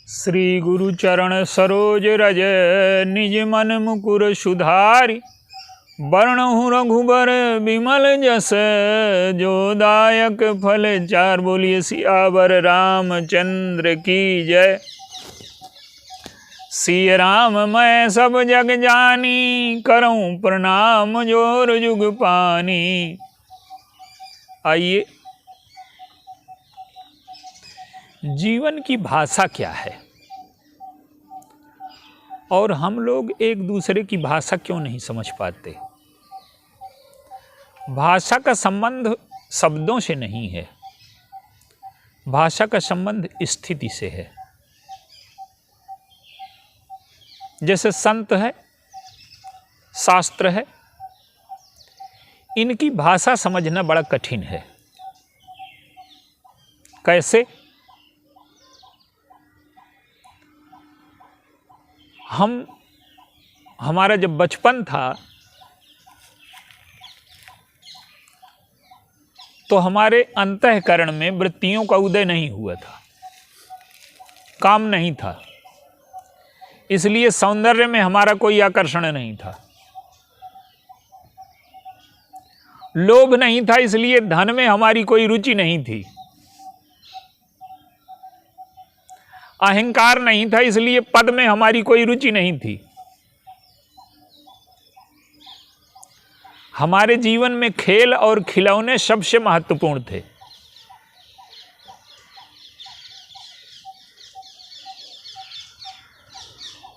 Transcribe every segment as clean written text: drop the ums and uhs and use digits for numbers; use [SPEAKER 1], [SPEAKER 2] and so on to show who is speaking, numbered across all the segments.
[SPEAKER 1] श्री गुरु चरण सरोज रज निज मन मुकुर सुधारि। वर्णहु रघुबर विमल जस जो दायक फल चार। बोलिए सियावर रामचंद्र की जय। सिय राम मैं सब जग जानी, करऊं प्रणाम जोर जुग पानी। आइए, जीवन की भाषा क्या है और हम लोग एक दूसरे की भाषा क्यों नहीं समझ पाते। भाषा का संबंध शब्दों से नहीं है, भाषा का संबंध स्थिति से है। जैसे संत है, शास्त्र है, इनकी भाषा समझना बड़ा कठिन है। कैसे? हमारा जब बचपन था तो हमारे अंतःकरण में वृत्तियों का उदय नहीं हुआ था, काम नहीं था, इसलिए सौंदर्य में हमारा कोई आकर्षण नहीं था। लोभ नहीं था, इसलिए धन में हमारी कोई रुचि नहीं थी। अहंकार नहीं था, इसलिए पद में हमारी कोई रुचि नहीं थी। हमारे जीवन में खेल और खिलौने सबसे महत्वपूर्ण थे।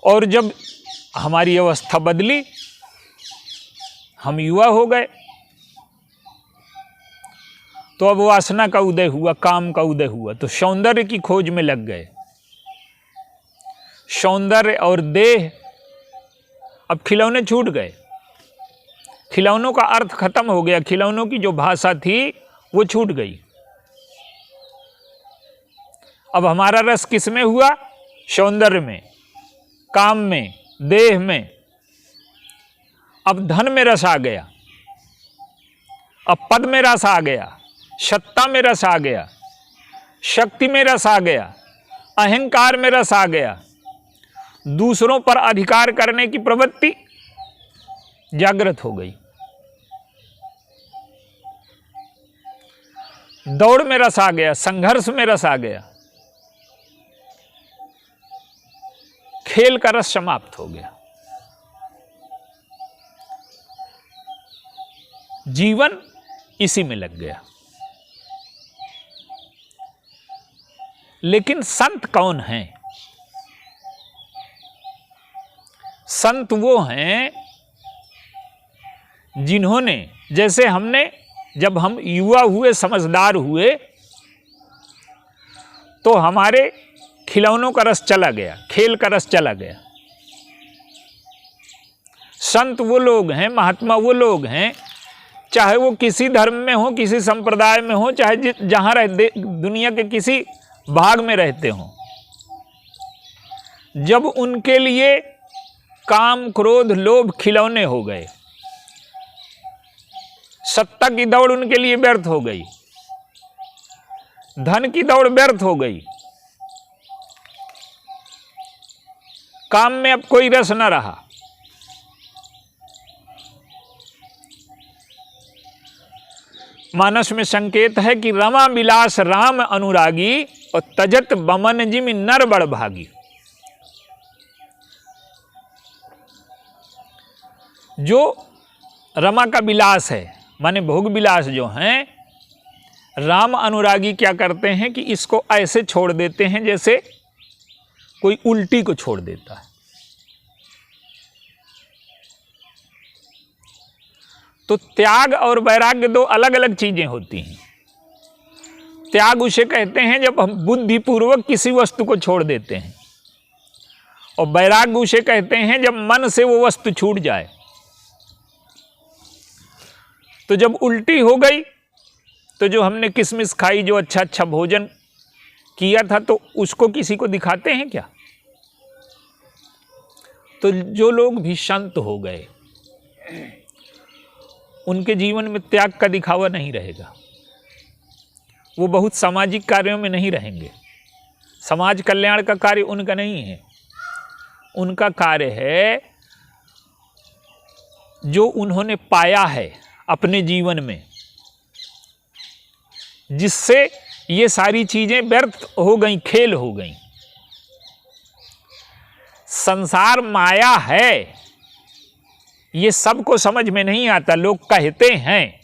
[SPEAKER 1] और जब हमारी अवस्था बदली, हम युवा हो गए, तो अब वासना का उदय हुआ, काम का उदय हुआ, तो सौंदर्य की खोज में लग गए। सौंदर्य और देह, अब खिलौने छूट गए, खिलौनों का अर्थ खत्म हो गया, खिलौनों की जो भाषा थी वो छूट गई। अब हमारा रस किस में हुआ? सौंदर्य में, काम में, देह में। अब धन में रस आ गया, अब पद में रस आ गया, सत्ता में रस आ गया, शक्ति में रस आ गया, अहंकार में रस आ गया। दूसरों पर अधिकार करने की प्रवृत्ति जागृत हो गई। दौड़ में रस आ गया, संघर्ष में रस आ गया, खेल का रस समाप्त हो गया। जीवन इसी में लग गया। लेकिन संत कौन हैं? संत वो हैं जिन्होंने, जैसे हमने, जब हम युवा हुए, समझदार हुए, तो हमारे खिलौनों का रस चला गया, खेल का रस चला गया। संत वो लोग हैं, महात्मा वो लोग हैं, चाहे वो किसी धर्म में हो, किसी संप्रदाय में हो, चाहे जहां रहते, दुनिया के किसी भाग में रहते हो, जब उनके लिए काम, क्रोध, लोभ खिलौने हो गए, सत्ता की दौड़ उनके लिए व्यर्थ हो गई, धन की दौड़ व्यर्थ हो गई, काम में अब कोई रस न रहा, मानस में संकेत है कि रमा विलास राम अनुरागी और तजत बमन जिमि नर बड़ भागी। जो रमा का विलास है, माने भोग विलास जो हैं, राम अनुरागी क्या करते हैं कि इसको ऐसे छोड़ देते हैं जैसे कोई उल्टी को छोड़ देता है। तो त्याग और वैराग्य दो अलग अलग चीजें होती हैं। त्याग उसे कहते हैं जब हम बुद्धिपूर्वक किसी वस्तु को छोड़ देते हैं, और वैराग्य उसे कहते हैं जब मन से वो वस्तु छूट जाए। तो जब उल्टी हो गई, तो जो हमने किशमिश खाई, जो अच्छा अच्छा भोजन किया था, तो उसको किसी को दिखाते हैं क्या? तो जो लोग भी संत हो गए, उनके जीवन में त्याग का दिखावा नहीं रहेगा, वो बहुत सामाजिक कार्यों में नहीं रहेंगे, समाज कल्याण का कार्य उनका नहीं है। उनका कार्य है जो उन्होंने पाया है अपने जीवन में, जिससे ये सारी चीजें व्यर्थ हो गई, खेल हो गई। संसार माया है, ये सबको समझ में नहीं आता। लोग कहते हैं,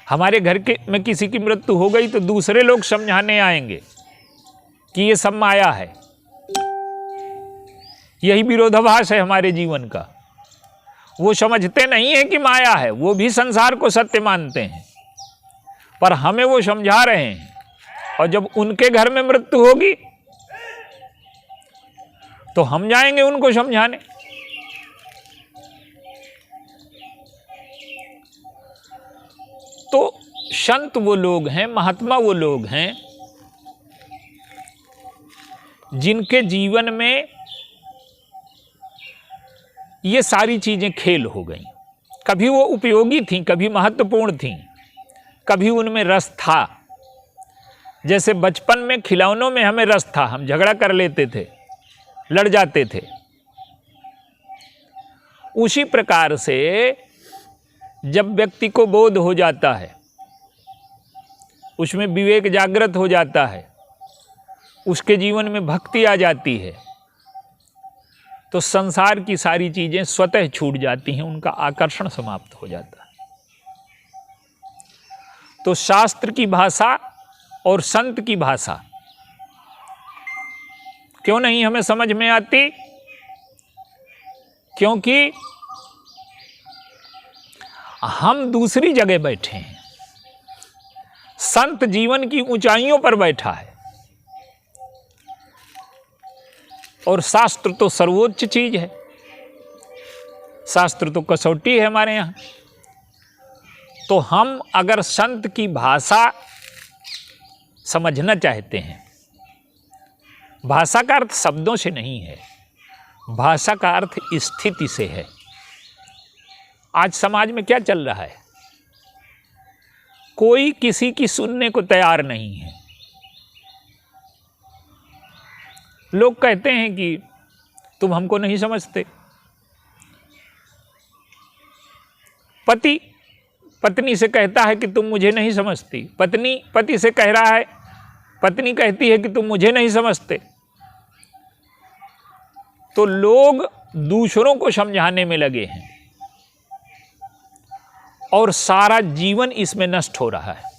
[SPEAKER 1] हमारे घर के में किसी की मृत्यु हो गई तो दूसरे लोग समझाने आएंगे कि ये सब माया है। यही विरोधाभास है हमारे जीवन का। वो समझते नहीं है कि माया है, वो भी संसार को सत्य मानते हैं, पर हमें वो समझा रहे हैं। और जब उनके घर में मृत्यु होगी तो हम जाएंगे उनको समझाने। तो संत वो लोग हैं, महात्मा वो लोग हैं जिनके जीवन में ये सारी चीजें खेल हो गई। कभी वो उपयोगी थीं, कभी महत्वपूर्ण थीं, कभी उनमें रस था। जैसे बचपन में खिलौनों में हमें रस था, हम झगड़ा कर लेते थे, लड़ जाते थे। उसी प्रकार से जब व्यक्ति को बोध हो जाता है, उसमें विवेक जागृत हो जाता है, उसके जीवन में भक्ति आ जाती है, तो संसार की सारी चीजें स्वतः छूट जाती हैं, उनका आकर्षण समाप्त हो जाता है। तो शास्त्र की भाषा और संत की भाषा क्यों नहीं हमें समझ में आती? क्योंकि हम दूसरी जगह बैठे हैं। संत जीवन की ऊंचाइयों पर बैठा है, और शास्त्र तो सर्वोच्च चीज है। शास्त्र तो कसौटी है हमारे यहां। तो हम अगर संत की भाषा समझना चाहते हैं, भाषा का अर्थ शब्दों से नहीं है, भाषा का अर्थ स्थिति से है। आज समाज में क्या चल रहा है? कोई किसी की सुनने को तैयार नहीं है। लोग कहते हैं कि तुम हमको नहीं समझते। पति पत्नी से कहता है कि तुम मुझे नहीं समझती, पत्नी पति से कह रहा है, पत्नी कहती है कि तुम मुझे नहीं समझते। तो लोग दूसरों को समझाने में लगे हैं और सारा जीवन इसमें नष्ट हो रहा है।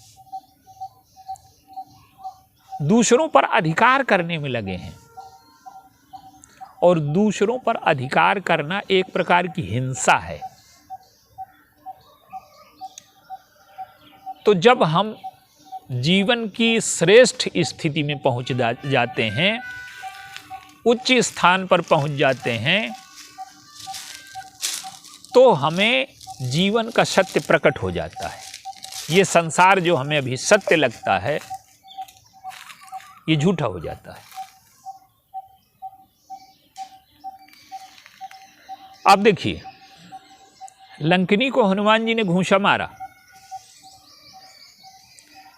[SPEAKER 1] दूसरों पर अधिकार करने में लगे हैं, और दूसरों पर अधिकार करना एक प्रकार की हिंसा है। तो जब हम जीवन की श्रेष्ठ स्थिति में पहुंच जाते हैं, उच्च स्थान पर पहुंच जाते हैं, तो हमें जीवन का सत्य प्रकट हो जाता है। ये संसार जो हमें अभी सत्य लगता है, ये झूठा हो जाता है। आप देखिए, लंकिनी को हनुमान जी ने घूंसा मारा।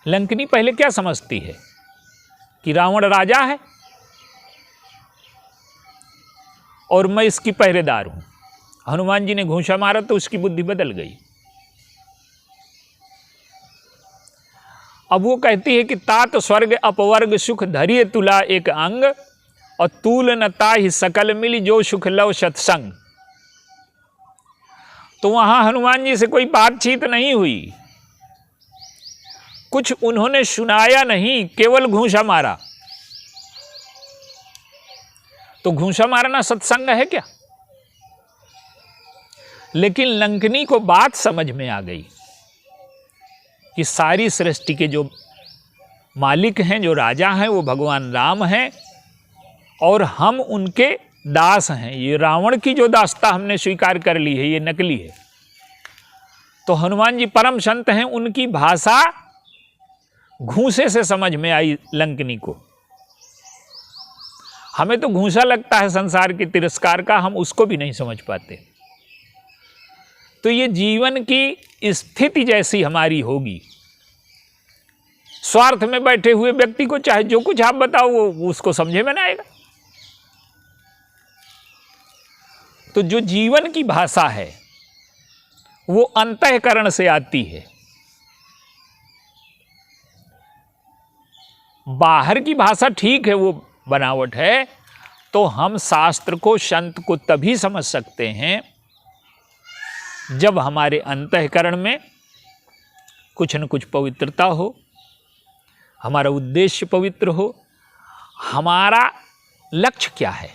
[SPEAKER 1] लंकिनी पहले क्या समझती है कि रावण राजा है और मैं इसकी पहरेदार हूं। हनुमान जी ने घूंसा मारा तो उसकी बुद्धि बदल गई। अब वो कहती है कि तात स्वर्ग अपवर्ग सुख धरिय तुला एक अंग, और तूल न ताहि सकल मिली जो सुख लव सत्संग। तो वहां हनुमान जी से कोई बातचीत नहीं हुई, कुछ उन्होंने सुनाया नहीं, केवल घूंसा मारा। तो घूंसा मारना सत्संग है क्या? लेकिन लंकिनी को बात समझ में आ गई कि सारी सृष्टि के जो मालिक हैं, जो राजा हैं, वो भगवान राम हैं और हम उनके दास हैं। ये रावण की जो दासता हमने स्वीकार कर ली है, ये नकली है। तो हनुमान जी परम संत हैं, उनकी भाषा घूंसे से समझ में आई लंकिनी को। हमें तो घूंसा लगता है संसार के तिरस्कार का, हम उसको भी नहीं समझ पाते। तो ये जीवन की स्थिति जैसी हमारी होगी, स्वार्थ में बैठे हुए व्यक्ति को चाहे जो कुछ आप बताओ वो उसको समझे में ना आएगा। तो जो जीवन की भाषा है वो अंतःकरण से आती है। बाहर की भाषा ठीक है, वो बनावट है, तो हम शास्त्र को, संत को तभी समझ सकते हैं जब हमारे अंतःकरण में कुछ न कुछ पवित्रता हो, हमारा उद्देश्य पवित्र हो, हमारा लक्ष्य क्या है।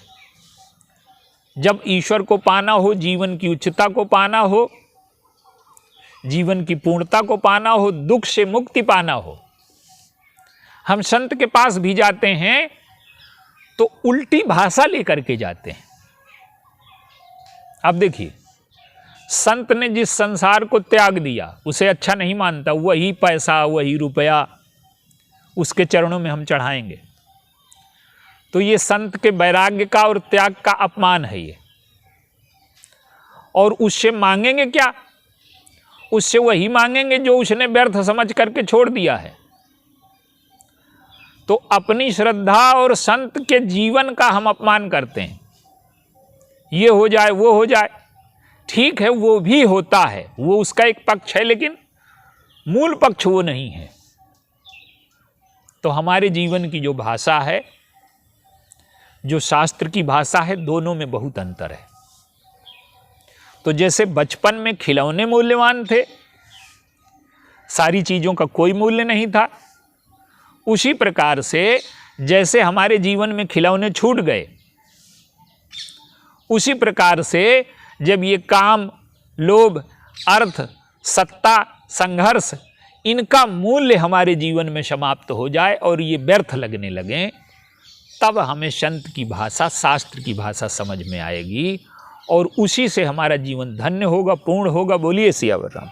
[SPEAKER 1] जब ईश्वर को पाना हो, जीवन की उच्चता को पाना हो, जीवन की पूर्णता को पाना हो, दुख से मुक्ति पाना हो, हम संत के पास भी जाते हैं तो उल्टी भाषा लेकर के जाते हैं। अब देखिए, संत ने जिस संसार को त्याग दिया उसे अच्छा नहीं मानता, वही पैसा, वही रुपया उसके चरणों में हम चढ़ाएंगे, तो ये संत के वैराग्य का और त्याग का अपमान है ये। और उससे मांगेंगे क्या? उससे वही मांगेंगे जो उसने व्यर्थ समझ करके छोड़ दिया है। तो अपनी श्रद्धा और संत के जीवन का हम अपमान करते हैं। ये हो जाए, वो हो जाए, ठीक है, वो भी होता है, वो उसका एक पक्ष है, लेकिन मूल पक्ष वो नहीं है। तो हमारे जीवन की जो भाषा है, जो शास्त्र की भाषा है, दोनों में बहुत अंतर है। तो जैसे बचपन में खिलौने मूल्यवान थे, सारी चीज़ों का कोई मूल्य नहीं था, उसी प्रकार से जैसे हमारे जीवन में खिलौने छूट गए, उसी प्रकार से जब ये काम, लोभ, अर्थ, सत्ता, संघर्ष, इनका मूल्य हमारे जीवन में समाप्त हो जाए और ये व्यर्थ लगने लगे, तब हमें संत की भाषा, शास्त्र की भाषा समझ में आएगी और उसी से हमारा जीवन धन्य होगा, पूर्ण होगा। बोलिए सियावर राम।